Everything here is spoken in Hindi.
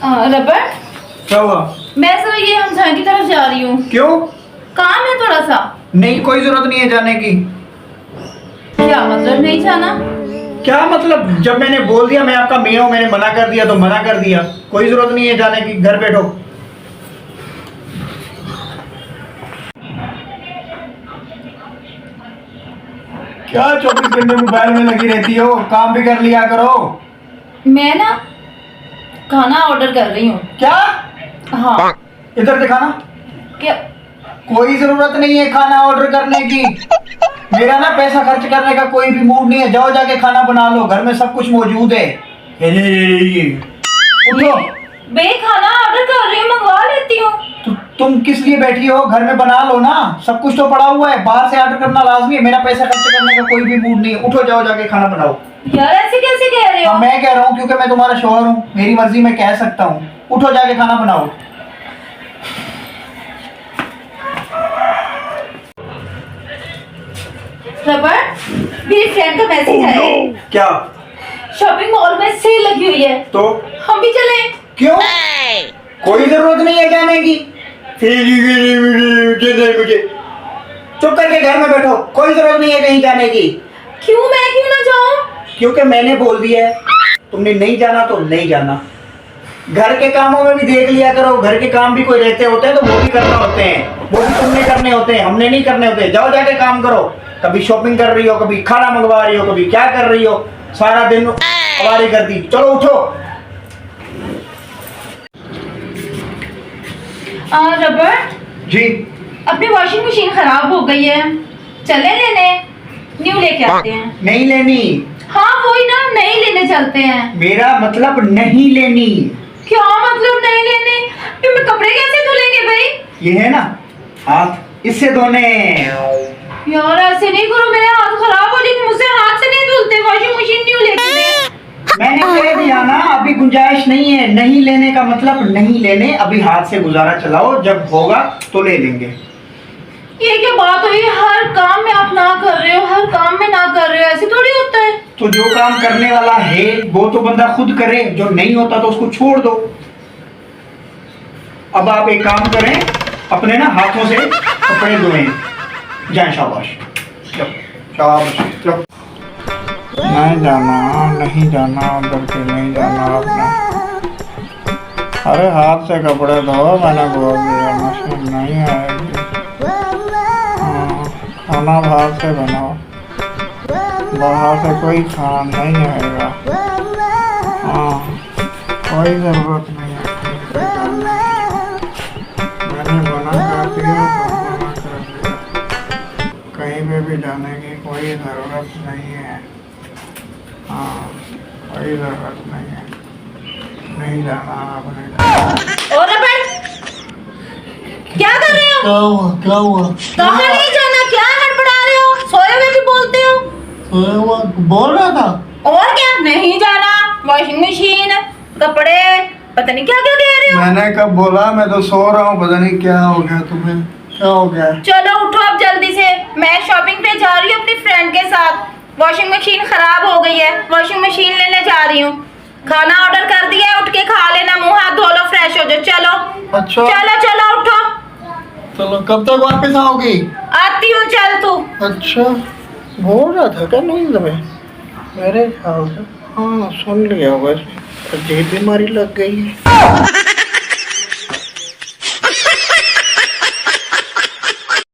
रबर, क्या हुआ? मैं सर ये हमसाया की तरफ जा रही हूँ। क्यों? काम है थोड़ा सा। नहीं, कोई जरूरत नहीं है जाने की। क्या मतलब नहीं जाना? क्या मतलब? जब मैंने बोल दिया मैं आपका मियाँ हूं, मैंने मना कर दिया तो मना कर दिया। कोई जरूरत नहीं है जाने की, घर बैठो। क्या 24 घंटे मोबाइल में लगी रहती हो? काम भी कर लिया करो। मैं ना खाना ऑर्डर कर रही हूँ। क्या? हाँ। इधर दिखाना। क्या? कोई जरूरत नहीं है खाना ऑर्डर करने की। मेरा ना पैसा खर्च करने का कोई भी मूड नहीं है। जाओ जाके खाना बना लो, घर में सब कुछ मौजूद है। ये उठो। भाई खाना ऑर्डर कर रही हूँ, मंगवा लेती हूँ। तुम किस लिए बैठी हो? घर में बना लो ना, सब कुछ तो पड़ा हुआ है। बाहर से ऑर्डर करना लाजमी है। मेरा पैसा खर्च करने का कोई भी मूड नहीं है। उठो, जाओ जाके खाना बनाओ। यार ऐसे कैसे कह रहे हो? हाँ, मैं कह रहा हूँ क्योंकि मैं तुम्हारा शौहर हूँ, मेरी मर्जी मैं कह सकता हूँ। उठो, जाके खाना बनाओ। रबर, मेरी फ्रेंड का मैसेज है। क्या? शॉपिंग मॉल में सेल लगी हुई है, तो हम भी चले? क्यों? कोई जरूरत नहीं है जाने की। मुझे चुप करके घर में बैठो। कोई जरूरत नहीं है कहीं जाने की। क्यों? मैं क्यों ना जाऊं? क्योंकि मैंने बोल दिया है। तुमने नहीं जाना तो नहीं जाना। घर के कामों में भी देख लिया करो। घर के काम भी कोई रहते होते हैं तो वो भी करना होते हैं। वो भी तुमने करने होते हैं, हमने नहीं करने होते। जाओ जाके काम करो। कभी शॉपिंग कर रही हो, कभी खाना मंगवा रही हो, कभी क्या कर रही हो। सारा दिन हमारी कर दी। चलो उठो। रबर, जी? अपनी वॉशिंग मशीन खराब हो गई है, चले लेने? न्यू लेके आते हैं। नहीं लेनी। हाँ वही ना, नहीं लेने चलते हैं। मेरा मतलब नहीं लेनी। क्या मतलब नहीं लेने? फिर मैं कपड़े कैसे धुलेंगे भाई? ये है ना हाथ, इससे धोने। यार ऐसे नहीं करो, मेरे हाथ खराब हो जाएंगे। मुझसे हाथ से नहीं धुलते। वॉशिंग मशीन न्यू लेके दे। मैंने कह दिया ना, अभी गुंजाइश नहीं है। नहीं लेने का मतलब नहीं लेने। अभी हाथ से गुजारा चलाओ, जब होगा तो ले लेंगे। ये क्या बात हुई? हर काम में आप ना कर रहे हो, हर काम में ना कर रहे हो, ऐसे थोड़ी होता है। तो जो काम करने वाला है वो तो बंदा खुद करे, जो नहीं होता तो उसको छोड़ दो। अब आप एक काम करें, अपने ना हाथों से कपड़े धोएं। जाए, शाबाश। शाबाश। नहीं जाना, नहीं जाना उधर के, नहीं जाना अपना। अरे हाथ से कपड़े धो, मैंने बोल दिया। मशीन नहीं आएगी। खाना बाहर से बनाओ, बाहर से कोई खाना नहीं आएगा। हाँ, कोई ज़रूरत नहीं है। मैंने मना कर दिया तो मना कर दिया। कहीं पे भी जाने की कोई ज़रूरत नहीं है। हाँ, कोई ज़रूरत नहीं है। नहीं जाना आपने। और रबर, क्या कर रहे हो? क्या हुआ? क्या हुआ? कहाँ नहीं जाना? क्या हड़बड़ा रहे हो? सोए हुए भी बोलते हो। सोया हुआ बोल रहा था। और क्या? नहीं जाना, वॉशिंग मशीन, कपड़े, पता नहीं क्या क्या कह रहे हो। मैंने कब बोला? मैं तो सो रहा हूँ। पता नहीं क्या हो गया तुम्हें। क्या हो गया? चलो उठो अब जल्दी से। मैं शॉपिंग पे जा रही हूँ अपनी फ्रेंड के साथ। वॉशिंग मशीन खराब हो गई है, वॉशिंग मशीन लेने जा रही हूँ। खाना ऑर्डर कर दिया है, उठ के खा लेना। मुंह हाथ धो लो, फ्रेश हो जाओ। चलो अच्छा, चलो चलो उठो। चलो। कब तक वापस आओगी? आती हूँ, चल तू। अच्छा, बोल रहा था क्या नहीं तुम्हें? मेरे ख्याल से हाँ, सुन लिया। वैसे अजीब बीमारी लग गई है।